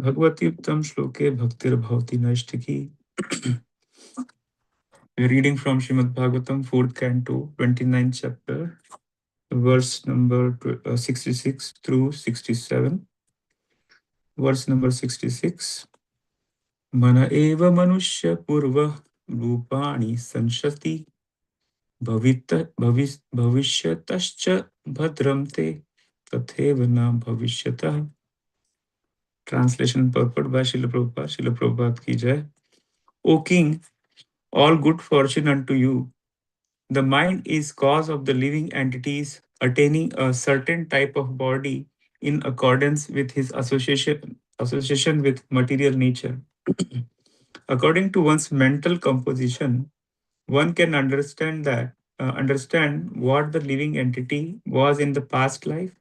Bhagavati Uttam Shloke Bhaktir Bhavati Naishtiki. We're reading from Srimad Bhagavatam, 4th Canto, 29th chapter, verse number 66 through 67. Verse number 66. Mana eva manushya purva rupani sanshati bhavisyatascha bhadramte tatheva na bhavishyatah. Translation purport by Srila Prabhupada. Srila Prabhupada ki jai. O King, all good fortune unto you. The mind is cause of the living entities attaining a certain type of body in accordance with his association with material nature. According to one's mental composition, one can understand what the living entity was in the past life,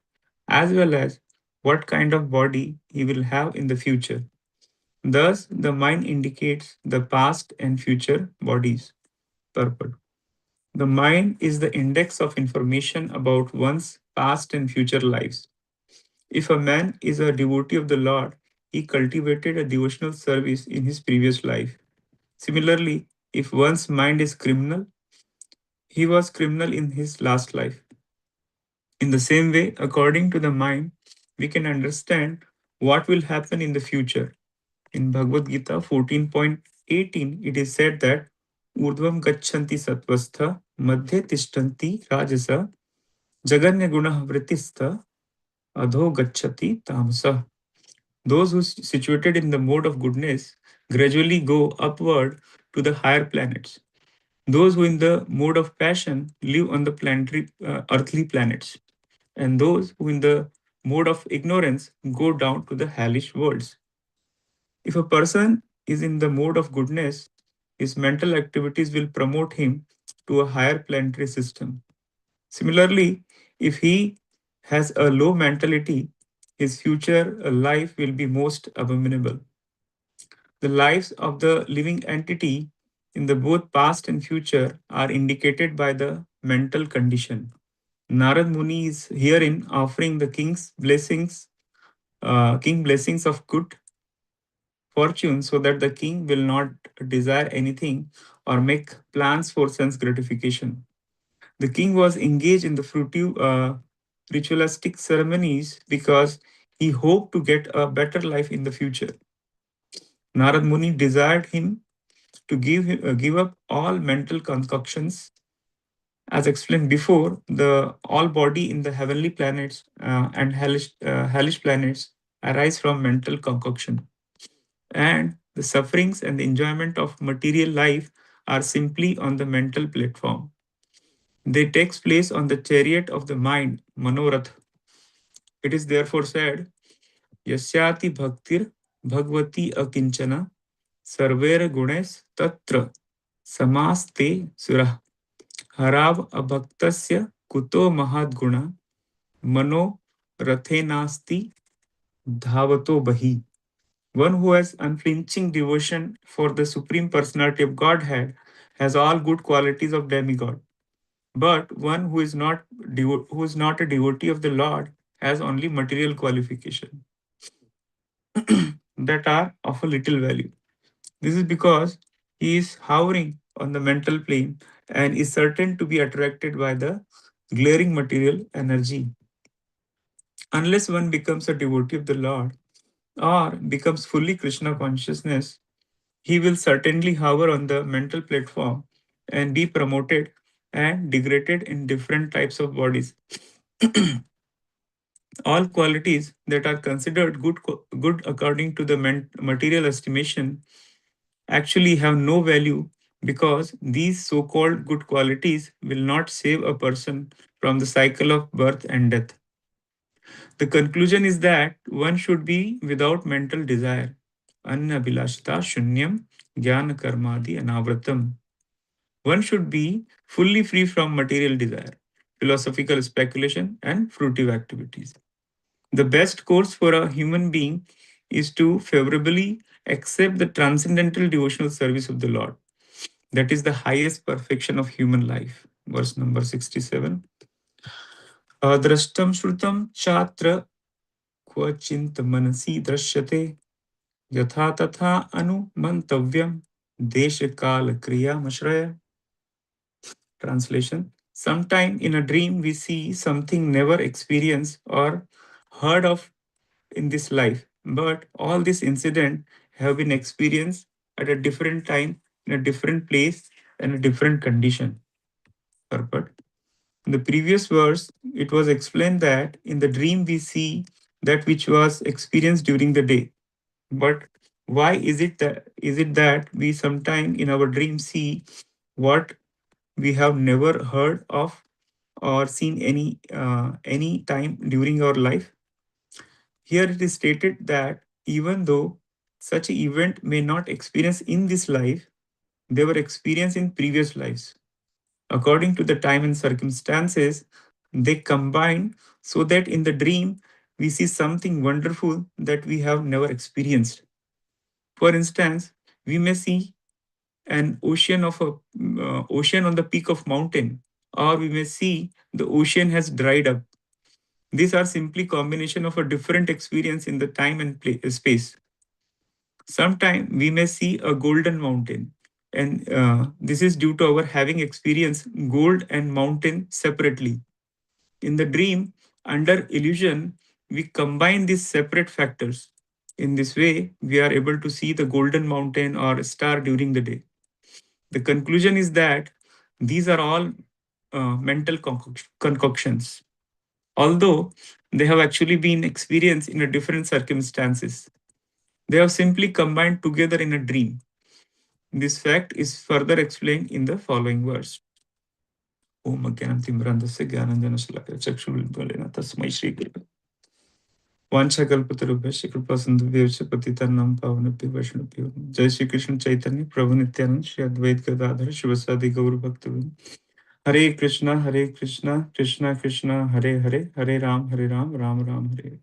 as well as what kind of body he will have in the future. Thus, the mind indicates the past and future bodies. Purport. The mind is the index of information about one's past and future lives. If a man is a devotee of the Lord, he cultivated a devotional service in his previous life. Similarly, if one's mind is criminal, he was criminal in his last life. In the same way, according to the mind, we can understand what will happen in the future. In Bhagavad Gita 14.18, it is said that Urdhvam gachanti satvastha madhye tishtanti rajasa jaganya guna vritistha adho gacchati tamasa. Those who situated in the mode of goodness gradually go upward to the higher planets. Those who in the mode of passion live on the planetary, earthly planets. And those who in the mode of ignorance go down to the hellish worlds. If a person is in the mode of goodness, his mental activities will promote him to a higher planetary system. Similarly, if he has a low mentality, his future life will be most abominable. The lives of the living entity in the both past and future are indicated by the mental condition. Narad Muni is herein offering the king blessings of good fortune so that the king will not desire anything or make plans for sense gratification. The king was engaged in the fruitive ritualistic ceremonies because he hoped to get a better life in the future. Narad Muni desired him to give up all mental concoctions. As explained before, the all body in the heavenly planets and hellish planets arise from mental concoction, and the sufferings and the enjoyment of material life are simply on the mental platform. They takes place on the chariot of the mind, Manorath. It is therefore said, Yasyati bhaktir bhagvati akinchana sarver gunes tatra samaste surah harav abhaktasya kuto mahadguna mano rathenasti dhavato bahi. One who has unflinching devotion for the Supreme Personality of Godhead has all good qualities of demigod. But one who is not a devotee of the Lord has only material qualification that are of a little value. This is because he is hovering on the mental plane and is certain to be attracted by the glaring material energy. Unless one becomes a devotee of the Lord or becomes fully Krishna consciousness, he will certainly hover on the mental platform and be promoted and degraded in different types of bodies. All qualities that are considered good according to the material estimation actually have no value because these so-called good qualities will not save a person from the cycle of birth and death. The conclusion is that one should be without mental desire. Annabhilashta shunyam jnana karmadi anavratam. One should be fully free from material desire, philosophical speculation, and fruitive activities. The best course for a human being is to favorably accept the transcendental devotional service of the Lord. That is the highest perfection of human life. Verse number 67. Adrashtam shrutam chatra क्वचिन्त मनसि दृश्यते यथा तथा अनुमंतव्यम देश काल क्रिया मश्रय. Translation: sometime in a dream we see something never experienced or heard of in this life, but all these incidents have been experienced at a different time, in a different place, and a different condition. Purport. In the previous verse, it was explained that in the dream we see that which was experienced during the day. But why is it that we sometime in our dream see what we have never heard of or seen any time during our life? Here it is stated that even though such an event may not experience in this life, they were experienced in previous lives. According to the time and circumstances, they combine so that in the dream we see something wonderful that we have never experienced. For instance, we may see an ocean of a ocean on the peak of mountain, or we may see the ocean has dried up. These are simply combination of a different experience in the time and space. Sometime we may see a golden mountain, and this is due to our having experienced gold and mountain separately. In the dream, under illusion, we combine these separate factors. In this way, we are able to see the golden mountain or star during the day. The conclusion is that these are all mental concoctions, although they have actually been experienced in a different circumstances. They have simply combined together in a dream. This fact is further explained in the following verse. Om Agyanam Timbrandasya Gyananjana Shalakaya Chakshulintolena Tasmai Shri Guru वांछाकल्पतरुभ्यश्च कृपासिन्धुभ्यश्च पतितानां पावनेभ्यो वैष्णवेभ्यो जय श्री कृष्ण चैतन्य प्रभु नित्यानंद श्री अद्वैत गदाधर शिवसादि गौर भक्तवृंद हरे Krishna Krishna Krishna Hare Hare Hare Ram Ram Ram Hare Hare.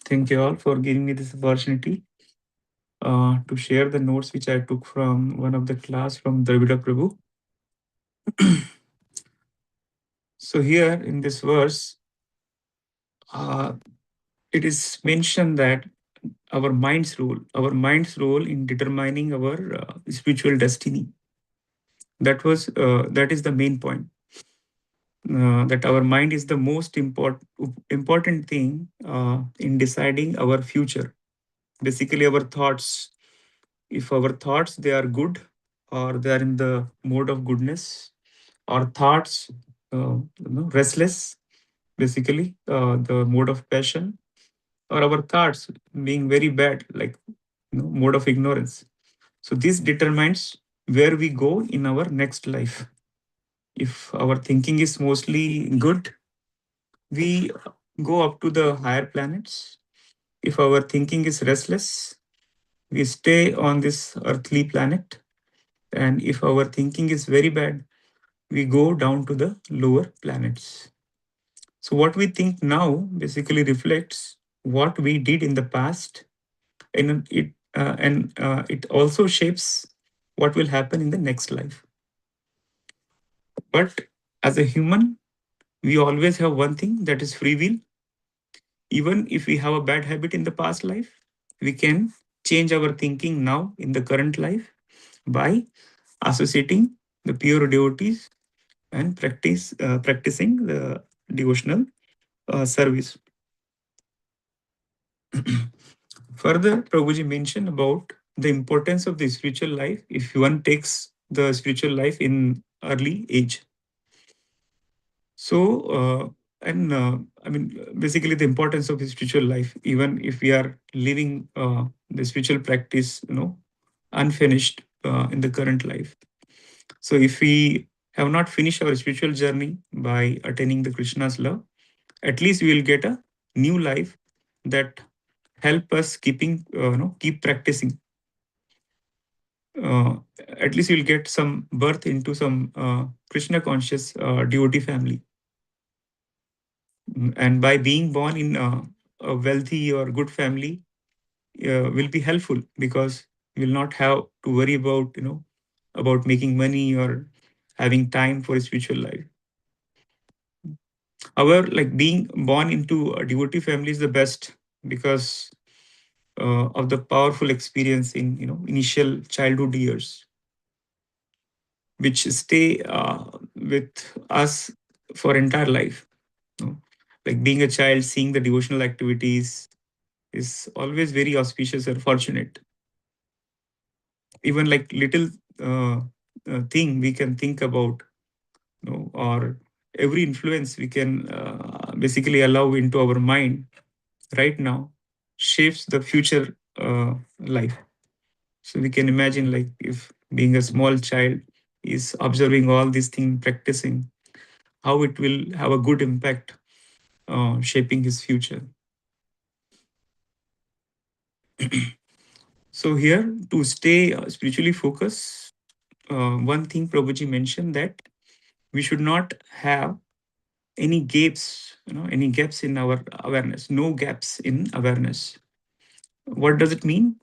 Thank you all for giving me this opportunity to share the notes which I took from one of the class from Dravida Prabhu. So here in this verse, uh, it is mentioned that our mind's role in determining our spiritual destiny. That is the main point. That our mind is the most important thing in deciding our future. Basically, our thoughts. If our thoughts they are good, or they are in the mode of goodness, or thoughts restless, basically the mode of passion, or our thoughts being very bad, like mode of ignorance. So this determines where we go in our next life. If our thinking is mostly good, we go up to the higher planets. If our thinking is restless, we stay on this earthly planet. And if our thinking is very bad, we go down to the lower planets. So what we think now basically reflects what we did in the past, and it also shapes what will happen in the next life. But as a human, we always have one thing, that is free will. Even if we have a bad habit in the past life, we can change our thinking now in the current life by associating the pure devotees and practicing the devotional service. Further, Prabhuji mentioned about the importance of the spiritual life if one takes the spiritual life in early age. So, and I mean, basically the importance of the spiritual life, even if we are living the spiritual practice, unfinished in the current life. So, if we have not finished our spiritual journey by attaining the Krishna's love, at least we will get a new life that help us keep practicing. Uh, at least you'll get some birth into some Krishna conscious devotee family. And by being born in a wealthy or good family will be helpful, because you will not have to worry about making money or having time for a spiritual life. However, like being born into a devotee family is the best because of the powerful experience in initial childhood years, which stay with us for entire life. You know? Like being a child, seeing the devotional activities is always very auspicious or fortunate. Even like little uh, thing we can think about, or every influence we can basically allow into our mind right now shapes the future life. So we can imagine like if being a small child is observing all these things, practicing, how it will have a good impact shaping his future. So here to stay spiritually focused, one thing Prabhuji mentioned that we should not have any gaps, any gaps in our awareness, no gaps in awareness. What does it mean?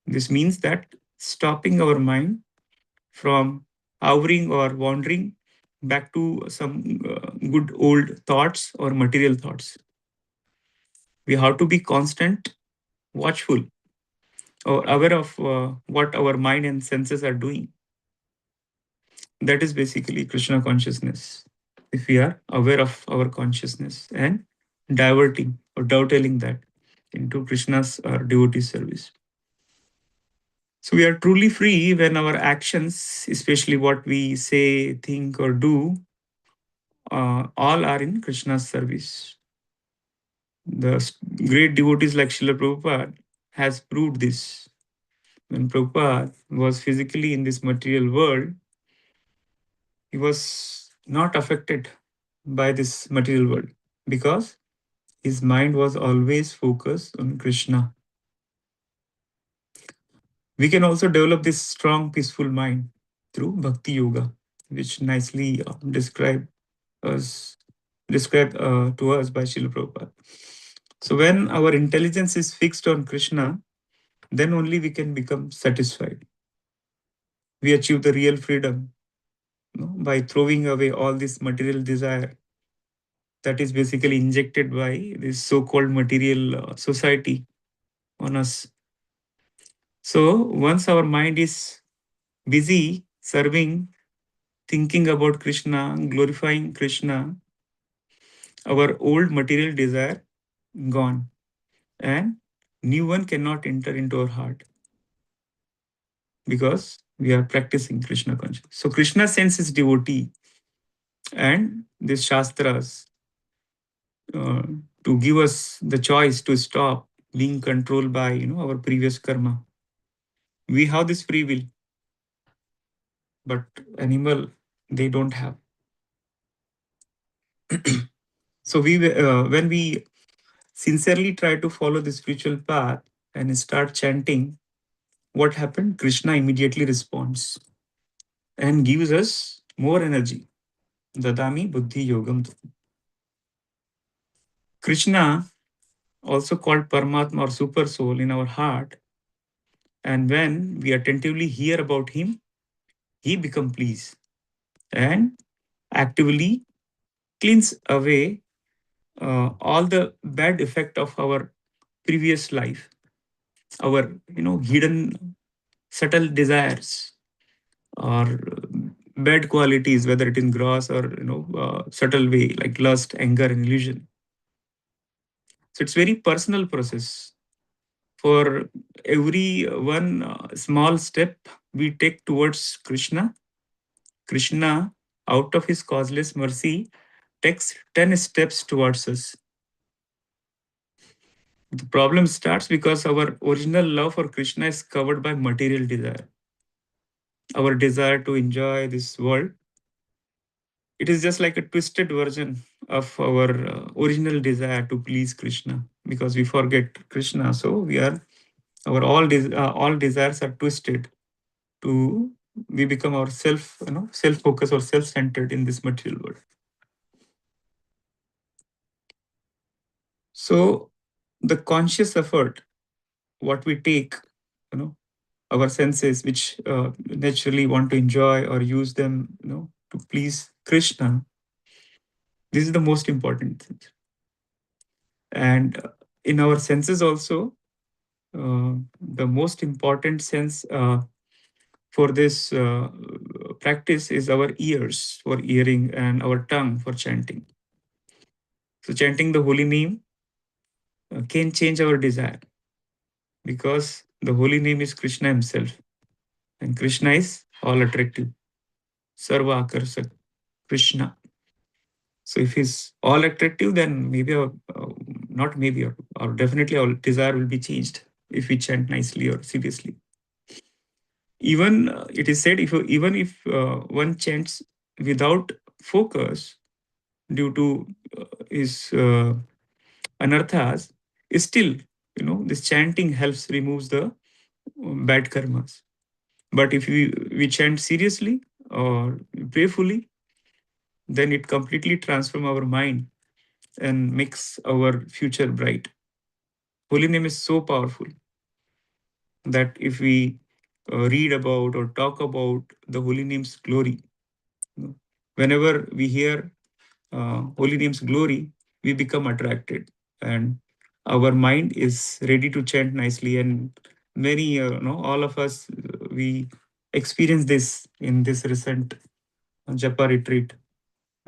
This means that stopping our mind from hovering or wandering back to some good old thoughts or material thoughts. We have to be constant, watchful, or aware of what our mind and senses are doing. That is basically Krishna consciousness. If we are aware of our consciousness and diverting or dovetailing that into Krishna's devotee service. So we are truly free when our actions, especially what we say, think, or do, all are in Krishna's service. The great devotees like Srila Prabhupada has proved this. When Prabhupada was physically in this material world, he was not affected by this material world because his mind was always focused on Krishna. We can also develop this strong, peaceful mind through Bhakti Yoga, which nicely us described to us by Srila Prabhupada. So when our intelligence is fixed on Krishna, then only we can become satisfied. We achieve the real freedom, by throwing away all this material desire that is basically injected by this so-called material society on us. So once our mind is busy serving, thinking about Krishna, glorifying Krishna, our old material desire gone, and new one cannot enter into our heart because we are practicing Krishna consciousness. So Krishna sends his devotee and these shastras uh, to give us the choice to stop being controlled by our previous karma. We have this free will, but animal they don't have. So when we sincerely try to follow the spiritual path and start chanting, what happened? Krishna immediately responds and gives us more energy. Dadami buddhi yogam. Krishna, also called Paramatma or Super Soul in our heart, and when we attentively hear about him, he becomes pleased and actively cleans away all the bad effect of our previous life, our hidden subtle desires or bad qualities, whether it in gross or subtle way like lust, anger, and illusion. So it's very personal process. For every one small step we take towards Krishna, Krishna, out of his causeless mercy, takes 10 steps towards us. The problem starts because our original love for Krishna is covered by material desire. Our desire to enjoy this world, it is just like a twisted version of our original desire to please Krishna because we forget Krishna. So we are our all desires are twisted to we become our self focused or self centered in this material world. So the conscious effort what we take, you know our senses which naturally want to enjoy or use them to please Krishna, This is the most important thing. And in our senses also, the most important sense for this practice is our ears for hearing and our tongue for chanting. So chanting the holy name can change our desire, because the holy name is Krishna himself, and Krishna is all attractive. Sarva Akarsak, Krishna. So if he's all attractive, then maybe our, not maybe, or definitely our desire will be changed if we chant nicely or seriously. Even it is said, if even if one chants without focus due to his anarthas, is still, this chanting helps removes the bad karmas. But if we chant seriously or prayerfully, then it completely transforms our mind and makes our future bright. Holy name is so powerful that if we read about or talk about the holy name's glory, whenever we hear holy name's glory, we become attracted, and our mind is ready to chant nicely. And many, all of us, we experience this in this recent Japa retreat,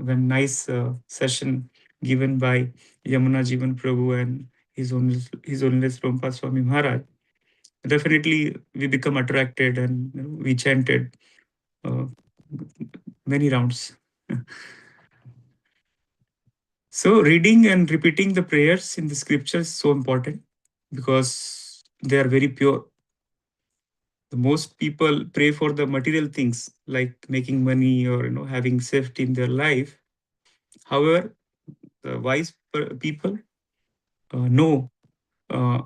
when nice session given by Yamuna Jivan Prabhu and His Holiness Rompa Swami Maharaj. Definitely, we become attracted, and we chanted uh, many rounds. So, reading and repeating the prayers in the scriptures is so important, because they are very pure. The most people pray for the material things like making money or having safety in their life. However, the wise people know uh,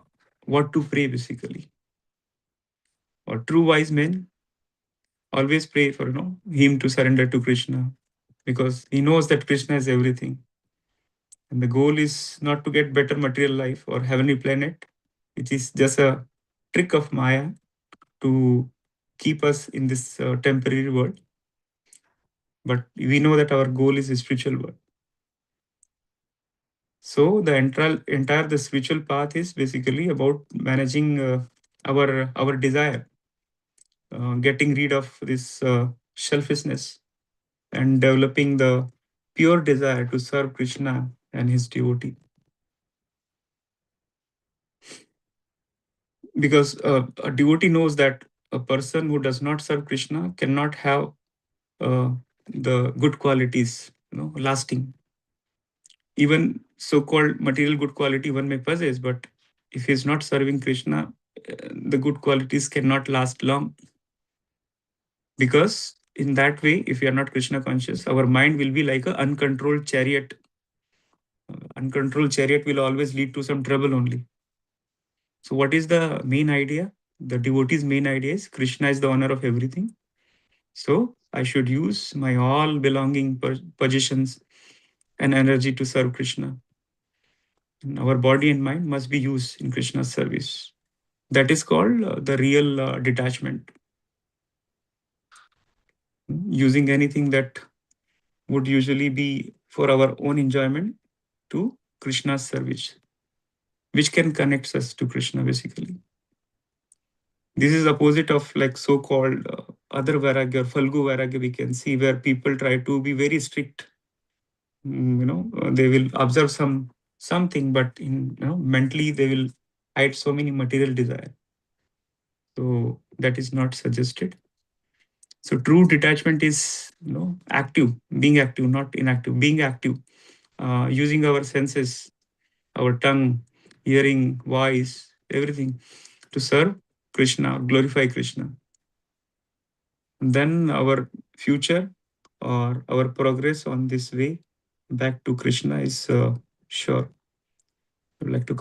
what to pray basically. Or true wise men always pray for him to surrender to Krishna, because he knows that Krishna is everything. And the goal is not to get better material life or heavenly planet. It is just a trick of Maya to keep us in this temporary world. But we know that our goal is a spiritual world. So the entire the spiritual path is basically about managing our desire, getting rid of this selfishness, and developing the pure desire to serve Krishna and his devotee. Because a devotee knows that a person who does not serve Krishna cannot have uh, the good qualities, lasting. Even so-called material good quality one may possess, but if he is not serving Krishna, the good qualities cannot last long. Because in that way, if we are not Krishna conscious, our mind will be like an uncontrolled chariot. Uncontrolled chariot will always lead to some trouble only. So, what is the main idea? The devotee's main idea is Krishna is the owner of everything. So, I should use my all belonging positions and energy to serve Krishna. And our body and mind must be used in Krishna's service. That is called the real detachment. Using anything that would usually be for our own enjoyment to Krishna's service, which can connect us to Krishna basically. This is opposite of like so-called other vairagya or Falgu vairagya we can see, where people try to be very strict. They will observe something, but in mentally they will hide so many material desire. So that is not suggested. So true detachment is active, being active, not inactive, being active, using our senses, our tongue, hearing, voice, everything to serve Krishna, glorify Krishna. Then our future or our progress on this way back to Krishna is sure. I would like to